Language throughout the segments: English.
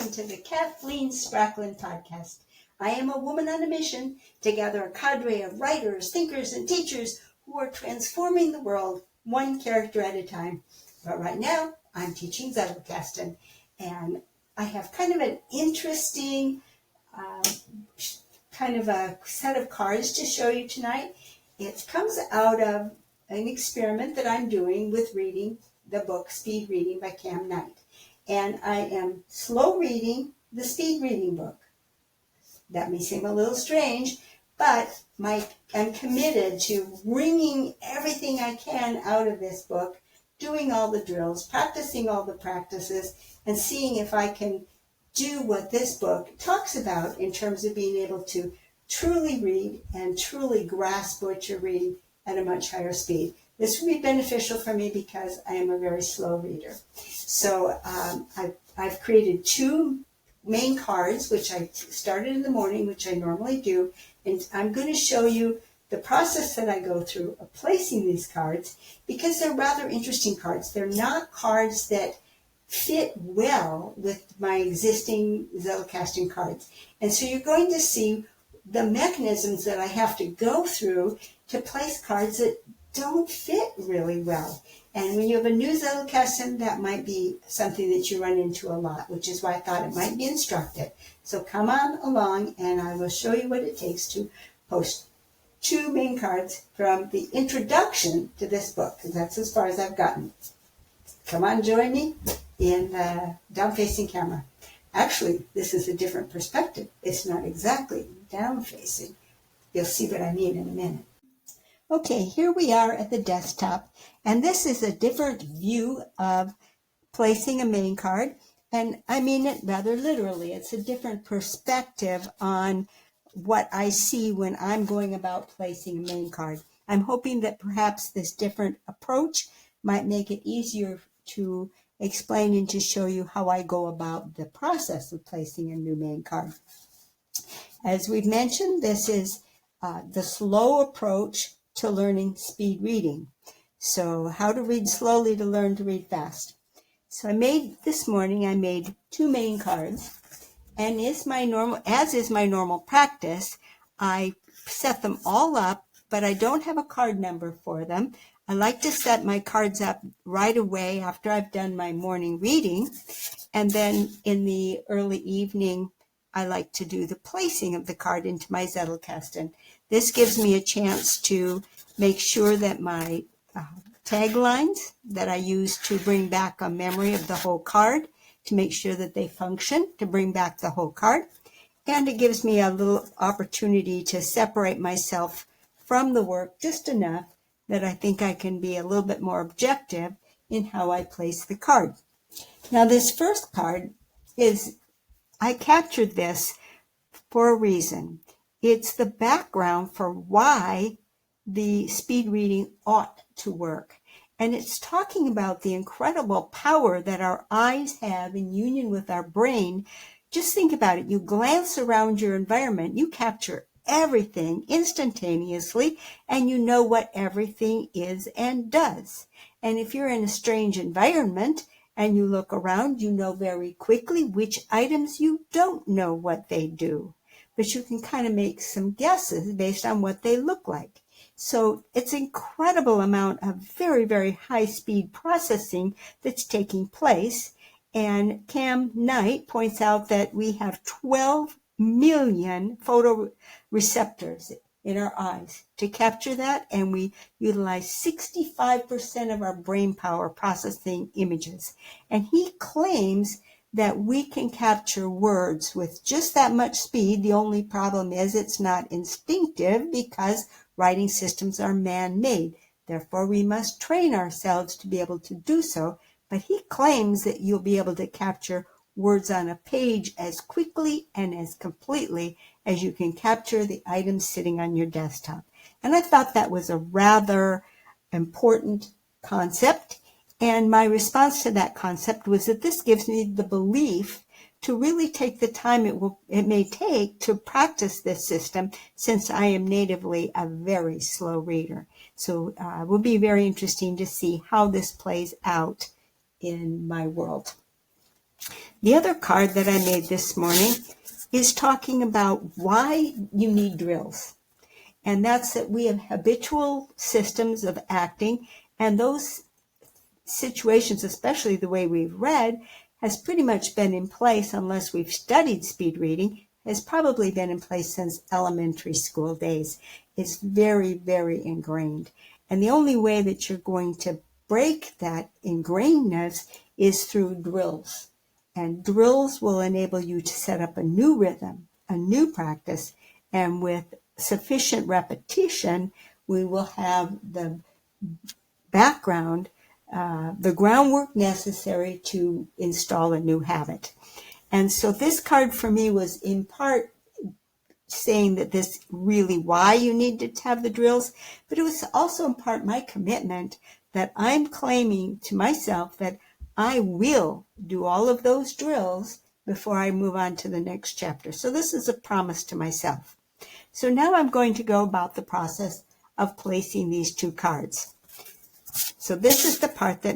listen to the Kathleen Spracklin podcast. I am a woman on a mission to gather a cadre of writers, thinkers, and teachers who are transforming the world one character at a time. But right now, I'm teaching Zettelkasten, and I have kind of an interesting kind of a set of cards to show you tonight. It comes out of an experiment that I'm doing with reading the book Speed Reading by Cam Knight. And I am slow reading the speed reading book. That may seem a little strange, but I'm committed to wringing everything I can out of this book, doing all the drills, practicing all the practices, and seeing if I can do what this book talks about in terms of being able to truly read and truly grasp what you're reading at a much higher speed. This will be beneficial for me because I am a very slow reader. So I've created two main cards, which I started in the morning, which I normally do, and I'm going to show you the process that I go through of placing these cards because they're rather interesting cards. They're not cards that fit well with my existing Zettelkasten cards. And so you're going to see the mechanisms that I have to go through to place cards that don't fit really well. And when you have a new Zettelkasten, that might be something that you run into a lot, which is why I thought it might be instructive. So come on along and I will show you what it takes to post two main cards from the introduction to this book, because that's as far as I've gotten. Come on, join me in the down-facing camera. Actually, this is a different perspective. It's not exactly down-facing. You'll see what I mean in a minute. Okay, here we are at the desktop, and this is a different view of placing a main card, and I mean it rather literally. It's a different perspective on what I see when I'm going about placing a main card. I'm hoping that perhaps this different approach might make it easier to explain and to show you how I go about the process of placing a new main card. As we've mentioned, this is the slow approach to learning speed reading. So how to read slowly to learn to read fast. So this morning I made two main cards, and as is my normal practice, I set them all up, but I don't have a card number for them. I like to set my cards up right away after I've done my morning reading, and then in the early evening I like to do the placing of the card into my Zettelkasten. This gives me a chance to make sure that my taglines that I use to bring back a memory of the whole card, to make sure that they function, to bring back the whole card. And it gives me a little opportunity to separate myself from the work just enough that I think I can be a little bit more objective in how I place the card. Now this first card I captured this for a reason. It's the background for why the speed reading ought to work. And it's talking about the incredible power that our eyes have in union with our brain. Just think about it. You glance around your environment, you capture everything instantaneously, and you know what everything is and does. And if you're in a strange environment and you look around, you know very quickly which items you don't know what they do. But you can kind of make some guesses based on what they look like. So it's an incredible amount of very, very high-speed processing that's taking place. And Cam Knight points out that we have 12 million photoreceptors in our eyes to capture that, and we utilize 65% of our brain power processing images. And he claims that we can capture words with just that much speed. The only problem is it's not instinctive because writing systems are man-made. Therefore, we must train ourselves to be able to do so. But he claims that you'll be able to capture words on a page as quickly and as completely as you can capture the items sitting on your desktop. And I thought that was a rather important concept. And my response to that concept was that this gives me the belief to really take the time it may take to practice this system, since I am natively a very slow reader. So it will be very interesting to see how this plays out in my world. The other card that I made this morning is talking about why you need drills. And that's that we have habitual systems of acting, and those situations, especially the way we've read, has pretty much been in place, unless we've studied speed reading, has probably been in place since elementary school days. It's very, very ingrained. And the only way that you're going to break that ingrainedness is through drills. And drills will enable you to set up a new rhythm, a new practice, and with sufficient repetition, we will have the background, the groundwork necessary to install a new habit. And so this card for me was in part saying that this really why you need to have the drills, but it was also in part my commitment that I'm claiming to myself that I will do all of those drills before I move on to the next chapter. So this is a promise to myself. So now I'm going to go about the process of placing these two cards. So this is the part that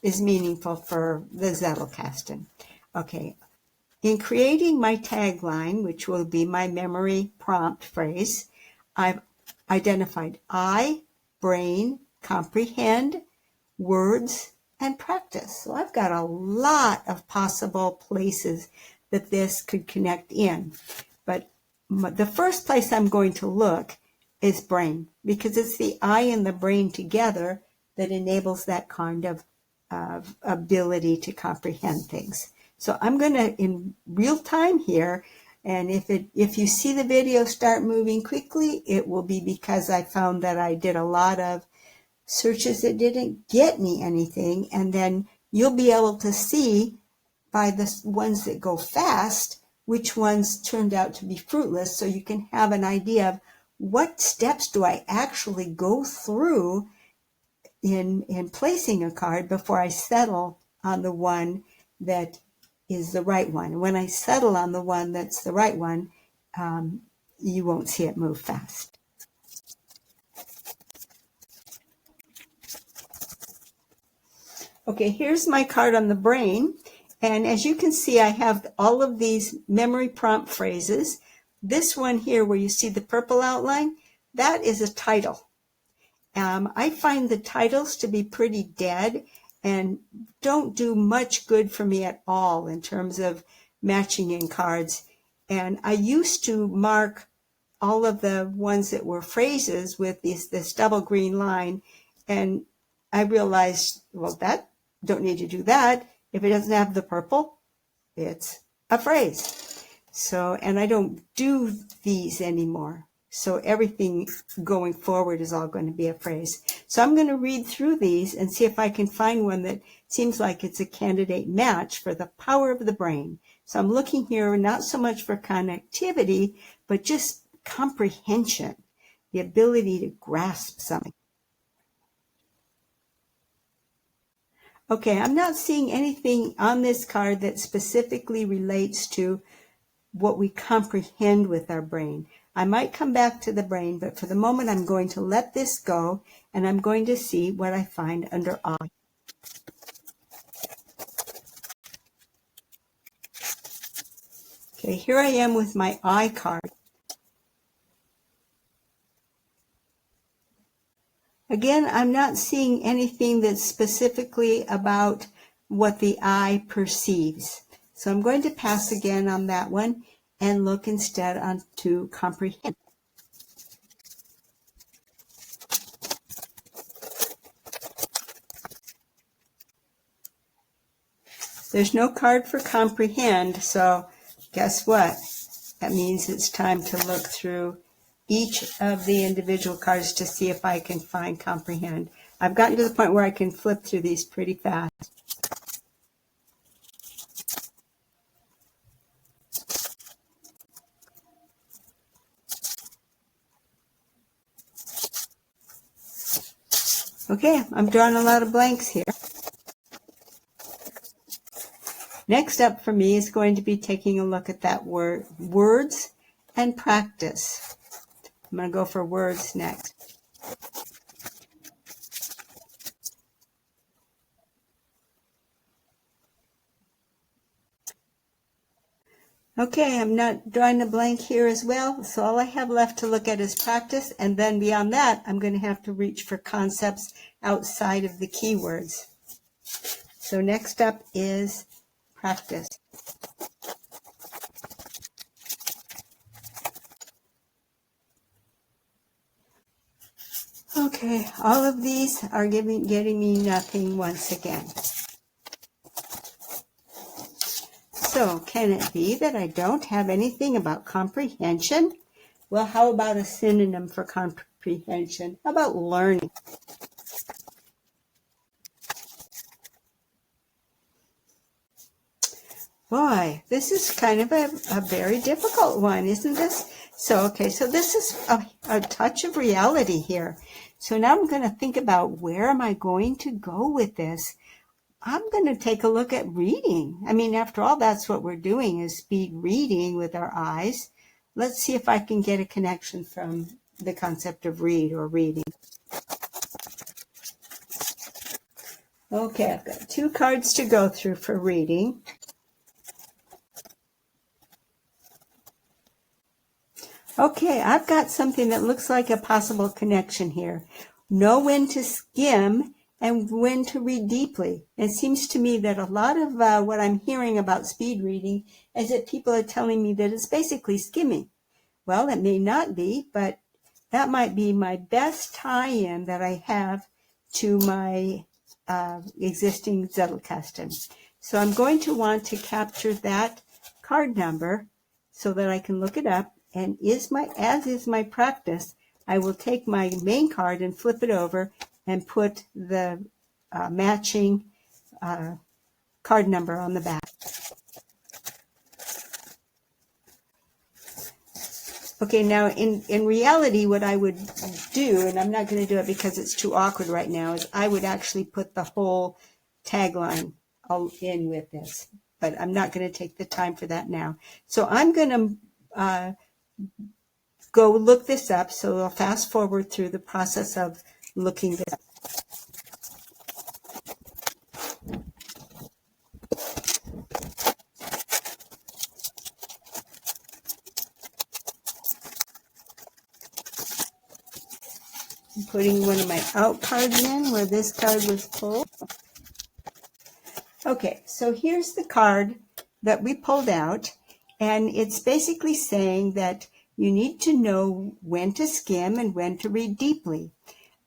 is meaningful for the Zettelkasten. Okay, in creating my tagline, which will be my memory prompt phrase, I've identified eye, brain, comprehend, words, and practice. So I've got a lot of possible places that this could connect in. But the first place I'm going to look is brain, because it's the eye and the brain together that enables that kind of ability to comprehend things. So I'm going to, in real time here, and if you see the video start moving quickly, it will be because I found that I did a lot of searches that didn't get me anything, and then you'll be able to see by the ones that go fast which ones turned out to be fruitless, so you can have an idea of what steps do I actually go through in placing a card before I settle on the one that is the right one. And when I settle on the one that's the right one, you won't see it move fast. Okay, here's my card on the brain. And as you can see, I have all of these memory prompt phrases. This one here where you see the purple outline, that is a title. I find the titles to be pretty dead and don't do much good for me at all in terms of matching in cards. And I used to mark all of the ones that were phrases with this double green line, and I realized, well, that don't need to do that. If it doesn't have the purple, it's a phrase. So, and I don't do these anymore. So everything going forward is all going to be a phrase. So I'm going to read through these and see if I can find one that seems like it's a candidate match for the power of the brain. So I'm looking here not so much for connectivity, but just comprehension, the ability to grasp something. Okay, I'm not seeing anything on this card that specifically relates to what we comprehend with our brain. I might come back to the brain, but for the moment I'm going to let this go, and I'm going to see what I find under eye. Okay, here I am with my eye card. Again, I'm not seeing anything that's specifically about what the eye perceives. So I'm going to pass again on that one and look instead on to comprehend. There's no card for comprehend, so guess what? That means it's time to look through each of the individual cards to see if I can find comprehend. I've gotten to the point where I can flip through these pretty fast. Okay, I'm drawing a lot of blanks here. Next up for me is going to be taking a look at that word, words and practice. I'm going to go for words next. Okay, I'm not drawing a blank here as well, so all I have left to look at is practice, and then beyond that, I'm going to have to reach for concepts outside of the keywords. So next up is practice. Okay, all of these are getting me nothing once again. So can it be that I don't have anything about comprehension? Well, how about a synonym for comprehension? How about learning? Boy, this is kind of a very difficult one, isn't this? So this is a touch of reality here. So now I'm going to think about, where am I going to go with this? I'm going to take a look at reading. I mean, after all, that's what we're doing, is speed reading with our eyes. Let's see if I can get a connection from the concept of read or reading. Okay, I've got 2 cards to go through for reading. Okay, I've got something that looks like a possible connection here. Know when to skim and when to read deeply. It seems to me that a lot of what I'm hearing about speed reading is that people are telling me that it's basically skimming. Well, it may not be, but that might be my best tie-in that I have to my existing Zettelkasten. So I'm going to want to capture that card number so that I can look it up. And as is my practice, I will take my main card and flip it over and put the matching card number on the back. Okay, now in reality, what I would do, and I'm not going to do it because it's too awkward right now, is I would actually put the whole tagline in with this. But I'm not going to take the time for that now. So I'm going to go look this up. So I'll fast forward through the process of looking this up. I'm putting one of my out cards in where this card was pulled. Okay, so here's the card that we pulled out, and it's basically saying that you need to know when to skim and when to read deeply.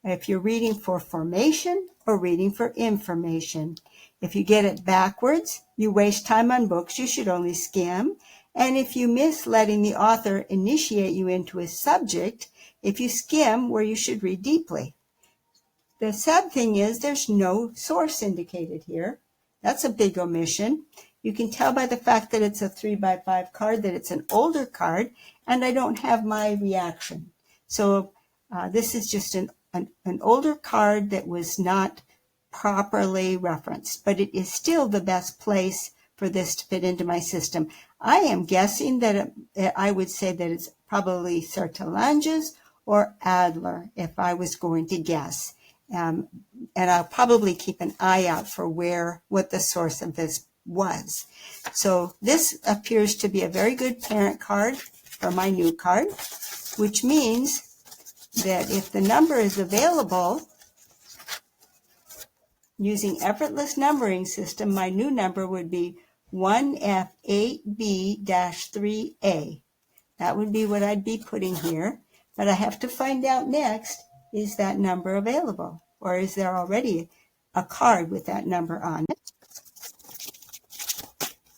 If you're reading for formation or reading for information. If you get it backwards, you waste time on books you should only skim. And if you miss letting the author initiate you into a subject, if you skim where you should read deeply. The sad thing is there's no source indicated here. That's a big omission. You can tell by the fact that it's a 3x5 card that it's an older card, and I don't have my reaction. So this is just an older card that was not properly referenced, but it is still the best place for this to fit into my system. I am guessing that I would say that it's probably Sertalanges or Adler if I was going to guess. And I'll probably keep an eye out for what the source of this was. So this appears to be a very good parent card for my new card, which means that if the number is available using effortless numbering system, my new number would be 1F8B-3A. That would be what I'd be putting here. But I have to find out next, is that number available? Or is there already a card with that number on it?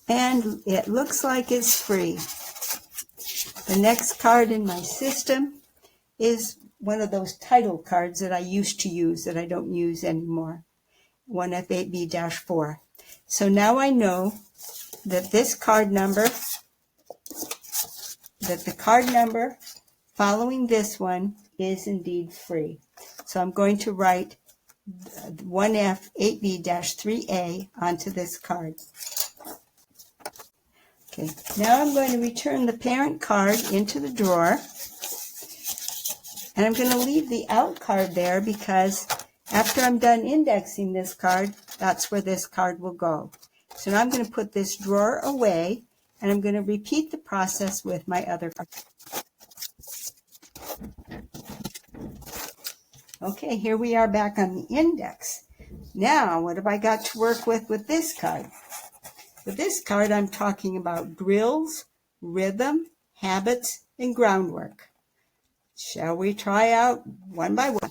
And it looks like it's free. The next card in my system is one of those title cards that I used to use that I don't use anymore. 1F8B-4. So now I know that the card number following this one is indeed free. So I'm going to write 1F8B-3A onto this card. Okay, now I'm going to return the parent card into the drawer. And I'm going to leave the out card there because after I'm done indexing this card, that's where this card will go. So now I'm going to put this drawer away, and I'm going to repeat the process with my other card. Okay, here we are back on the index. Now, what have I got to work with this card? With this card, I'm talking about drills, rhythm, habits, and groundwork. Shall we try out one by one?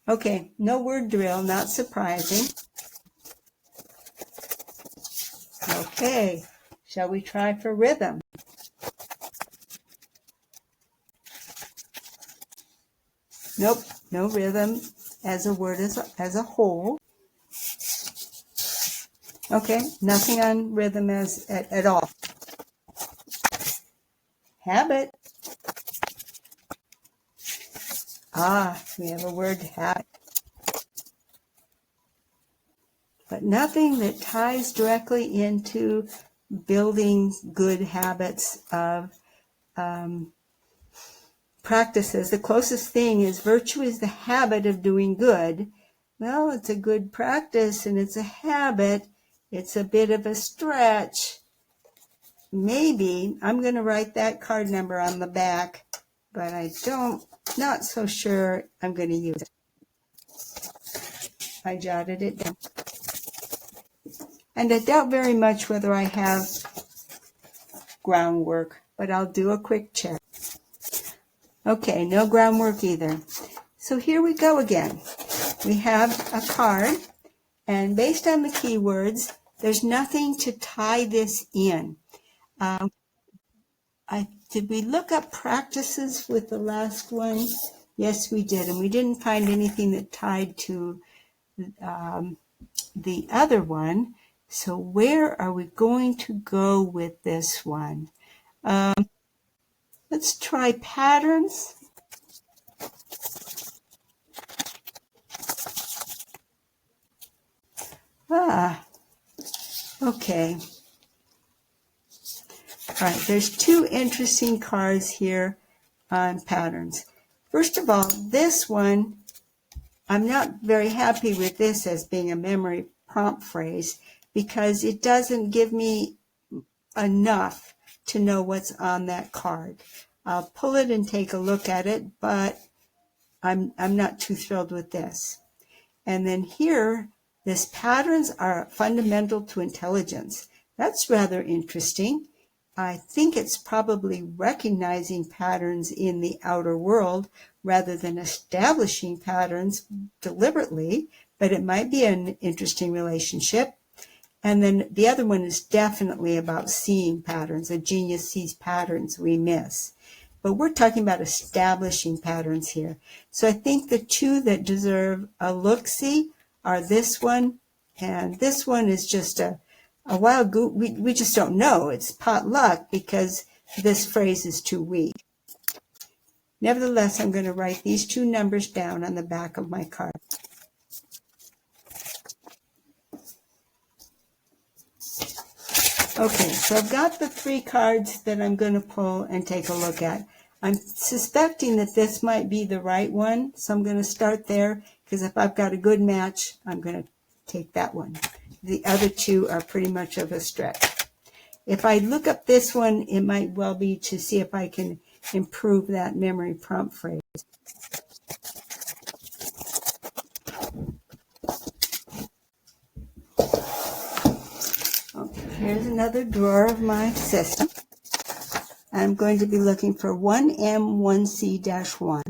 Okay, no word drill, not surprising. Okay, shall we try for rhythm? Nope, no rhythm as a word as a whole. Okay, nothing on rhythm at all. Habit. We have a word habit. But nothing that ties directly into building good habits of practices. The closest thing is virtue is the habit of doing good. Well, it's a good practice and it's a habit. It's a bit of a stretch. Maybe I'm going to write that card number on the back, but not so sure I'm going to use it. I jotted it down. And I doubt very much whether I have groundwork, but I'll do a quick check. Okay, no groundwork either. So here we go again. We have a card, and based on the keywords, there's nothing to tie this in. Did we look up practices with the last one? Yes, we did, and we didn't find anything that tied to the other one. So where are we going to go with this one? Let's try patterns. Okay. All right, there's two interesting cards here on patterns. First of all, this one, I'm not very happy with this as being a memory prompt phrase because it doesn't give me enough to know what's on that card. I'll pull it and take a look at it, but I'm not too thrilled with this. And then here, this patterns are fundamental to intelligence. That's rather interesting. I think it's probably recognizing patterns in the outer world rather than establishing patterns deliberately, but it might be an interesting relationship. And then the other one is definitely about seeing patterns. A genius sees patterns we miss. But we're talking about establishing patterns here. So I think the two that deserve a look-see are this one, and this one is just a wild goose. We just don't know. It's pot luck because this phrase is too weak. Nevertheless, I'm going to write these two numbers down on the back of my card. Okay, so I've got the three cards that I'm going to pull and take a look at. I'm suspecting that this might be the right one, so I'm going to start there, because if I've got a good match, I'm going to take that one. The other two are pretty much of a stretch. If I look up this one, it might well be to see if I can improve that memory prompt phrase. Okay, here's another drawer of my system. I'm going to be looking for 1M1C-1.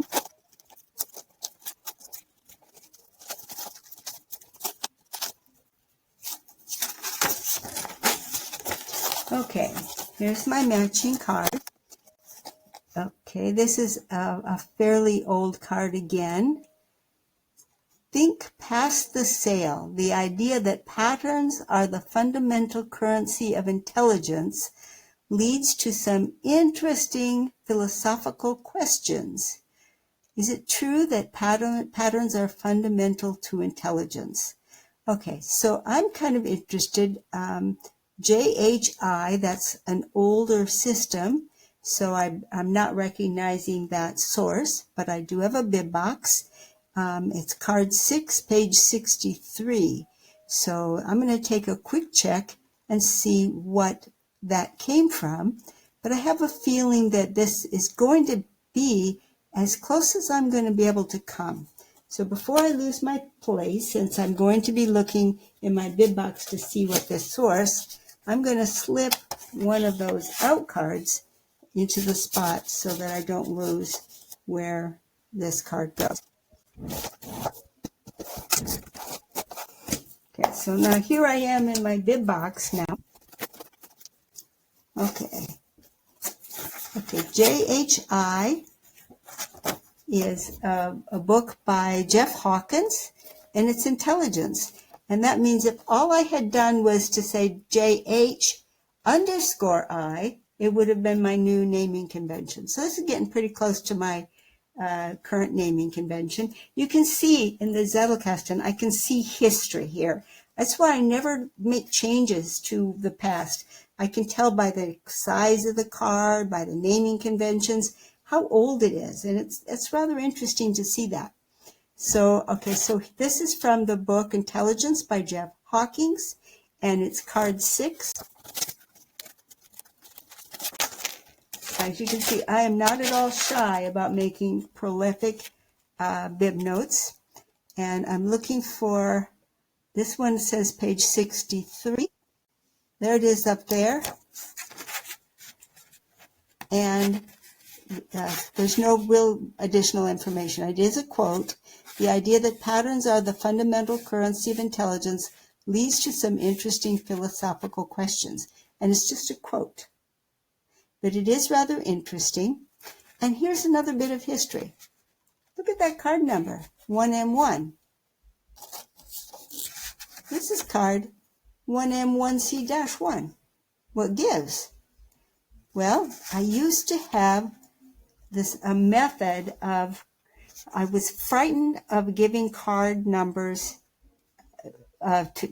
Okay, here's my matching card. Okay, this is a fairly old card again. Think past the sale. The idea that patterns are the fundamental currency of intelligence leads to some interesting philosophical questions. Is it true that patterns are fundamental to intelligence? Okay, so I'm kind of interested. JHI, that's an older system, so I'm not recognizing that source, but I do have a bib box. It's card 6, page 63. So I'm going to take a quick check and see what that came from. But I have a feeling that this is going to be as close as I'm going to be able to come. So before I lose my place, since I'm going to be looking in my bib box to see what the source, I'm going to slip one of those out cards into the spot so that I don't lose where this card goes. Okay, so now here I am in my bib box now. Okay, JHI is a book by Jeff Hawkins, and it's intelligence. And that means if all I had done was to say JH_I, it would have been my new naming convention. So this is getting pretty close to my current naming convention. You can see in the Zettelkasten, I can see history here. That's why I never make changes to the past. I can tell by the size of the card, by the naming conventions, how old it is. And it's rather interesting to see that. So, okay, so this is from the book Intelligence by Jeff Hawkins, and it's card 6. As you can see, I am not at all shy about making prolific bib notes. And I'm looking for, this one says page 63. There it is up there. And there's no real additional information. It is a quote. The idea that patterns are the fundamental currency of intelligence leads to some interesting philosophical questions. And it's just a quote. But it is rather interesting. And here's another bit of history. Look at that card number, 1M1. This is card 1M1C-1. What gives? Well, I used to have a method of, I was frightened of giving card numbers,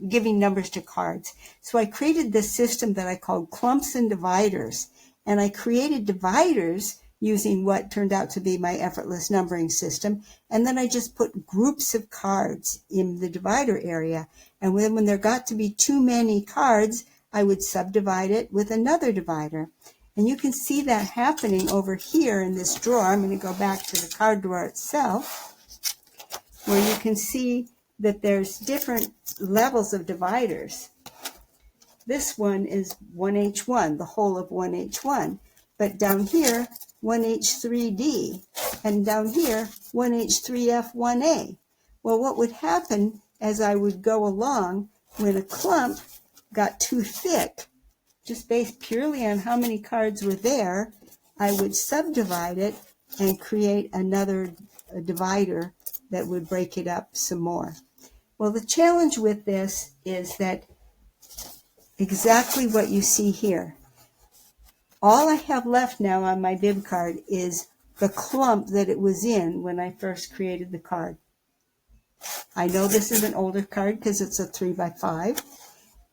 giving numbers to cards. So I created this system that I called clumps and dividers. And I created dividers using what turned out to be my effortless numbering system. And then I just put groups of cards in the divider area. And when there got to be too many cards, I would subdivide it with another divider. And you can see that happening over here in this drawer. I'm going to go back to the card drawer itself, where you can see that there's different levels of dividers. This one is 1H1, the whole of 1H1. But down here, 1H3D. And down here, 1H3F1A. Well, what would happen as I would go along when a clump got too thick, just based purely on how many cards were there, I would subdivide it and create another divider that would break it up some more. Well, the challenge with this is that exactly what you see here. All I have left now on my bib card is the clump that it was in when I first created the card. I know this is an older card because it's a 3x5.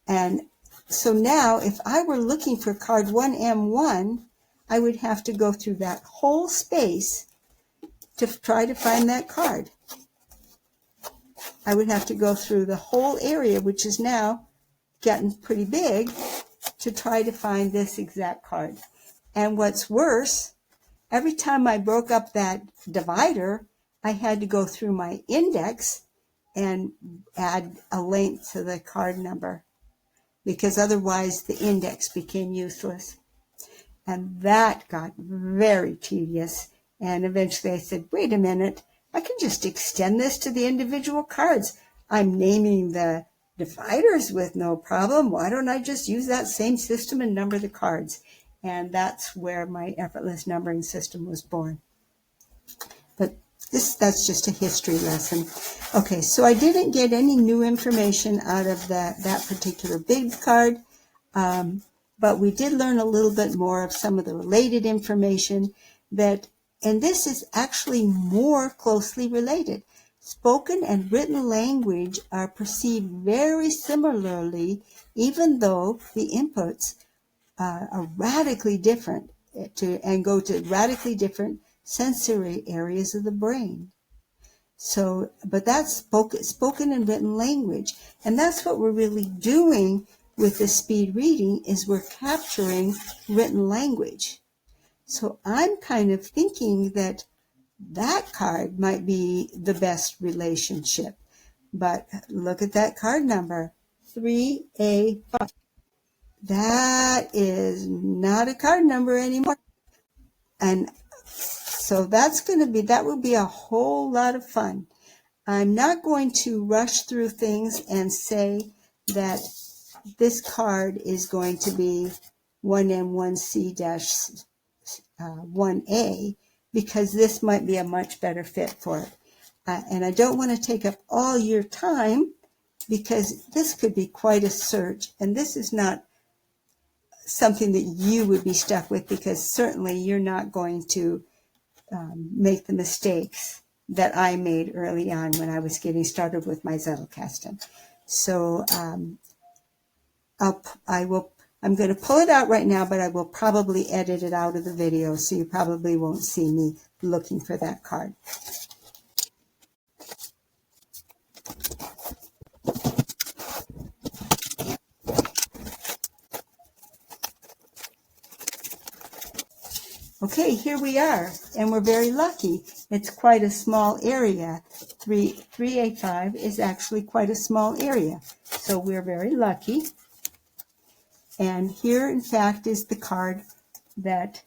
And so now if I were looking for card 1M1, I would have to go through that whole space to try to find that card. I would have to go through the whole area, which is now getting pretty big, to try to find this exact card. And what's worse, every time I broke up that divider, I had to go through my index and add a length to the card number, because otherwise the index became useless. And that got very tedious. And eventually I said, wait a minute, I can just extend this to the individual cards. I'm naming the dividers with no problem. Why don't I just use that same system and number the cards? And that's where my effortless numbering system was born. But that's just a history lesson. Okay, so I didn't get any new information out of that particular big card, but we did learn a little bit more of some of the related information and this is actually more closely related. Spoken and written language are perceived very similarly, even though the inputs are radically different and go to radically different sensory areas of the brain. So, but that's spoken and written language. And that's what we're really doing with the speed reading, is we're capturing written language. So I'm kind of thinking that that card might be the best relationship. But look at that card number, 3A5. That is not a card number anymore. And so that will be a whole lot of fun. I'm not going to rush through things and say that this card is going to be 1M1C-1A, because this might be a much better fit for it. And I don't want to take up all your time, because this could be quite a search, and this is not something that you would be stuck with, because certainly you're not going to make the mistakes that I made early on when I was getting started with my Zettelkasten. So I'm going to pull it out right now, but I will probably edit it out of the video, so you probably won't see me looking for that card. Okay, here we are, and we're very lucky. It's quite a small area. 3A5 is actually quite a small area, so we're very lucky. And here, in fact, is the card that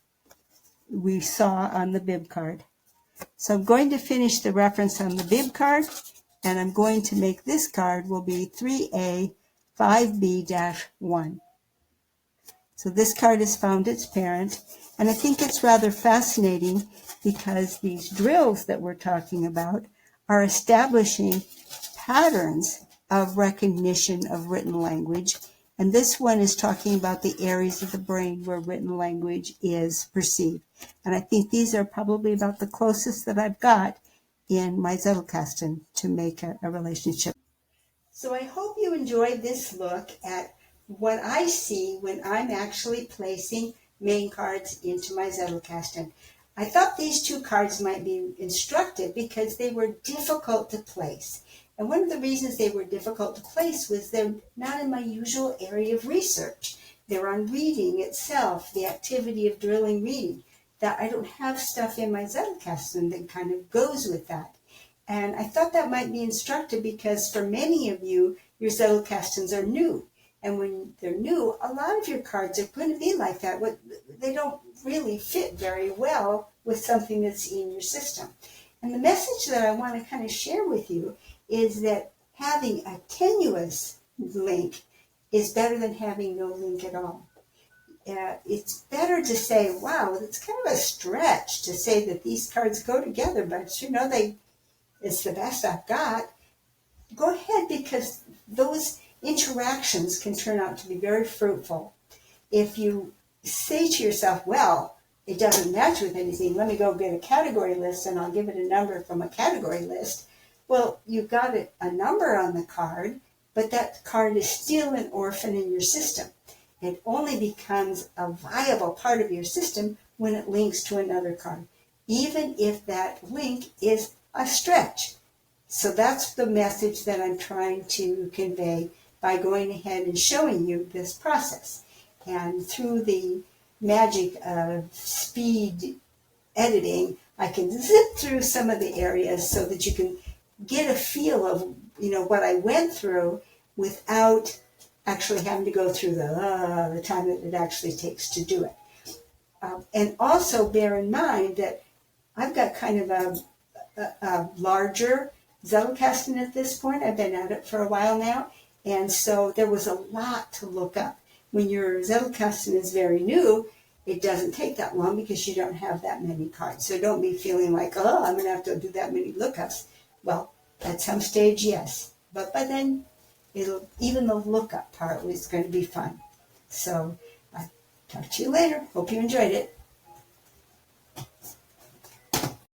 we saw on the bib card. So I'm going to finish the reference on the bib card, and I'm going to make this card will be 3A5B-1. So this card has found its parent, and I think it's rather fascinating, because these drills that we're talking about are establishing patterns of recognition of written language. And this one is talking about the areas of the brain where written language is perceived. And I think these are probably about the closest that I've got in my Zettelkasten to make a relationship. So I hope you enjoyed this look at what I see when I'm actually placing main cards into my Zettelkasten. I thought these two cards might be instructive because they were difficult to place. And one of the reasons they were difficult to place was they're not in my usual area of research. They're on reading itself, the activity of drilling reading. That I don't have stuff in my Zettelkasten that kind of goes with that. And I thought that might be instructive because for many of you, your Zettelkastens are new. And when they're new, a lot of your cards are going to be like that. They don't really fit very well with something that's in your system. And the message that I want to kind of share with you is that having a tenuous link is better than having no link at all. It's better to say, wow, it's kind of a stretch to say that these cards go together, but it's the best I've got. Go ahead, because those interactions can turn out to be very fruitful. If you say to yourself, well, it doesn't match with anything, let me go get a category list and I'll give it a number from a category list. Well, you've got a number on the card, but that card is still an orphan in your system. It only becomes a viable part of your system when it links to another card, even if that link is a stretch. So that's the message that I'm trying to convey by going ahead and showing you this process. And through the magic of speed editing, I can zip through some of the areas so that you can get a feel of, what I went through without actually having to go through the time that it actually takes to do it. And also bear in mind that I've got kind of a larger Zettelkasten at this point. I've been at it for a while now, and so there was a lot to look up. When your Zettelkasten is very new, it doesn't take that long because you don't have that many cards. So don't be feeling like, oh, I'm going to have to do that many lookups. Well, at some stage, yes. But by then, even the lookup part is going to be fun. So I'll talk to you later. Hope you enjoyed it.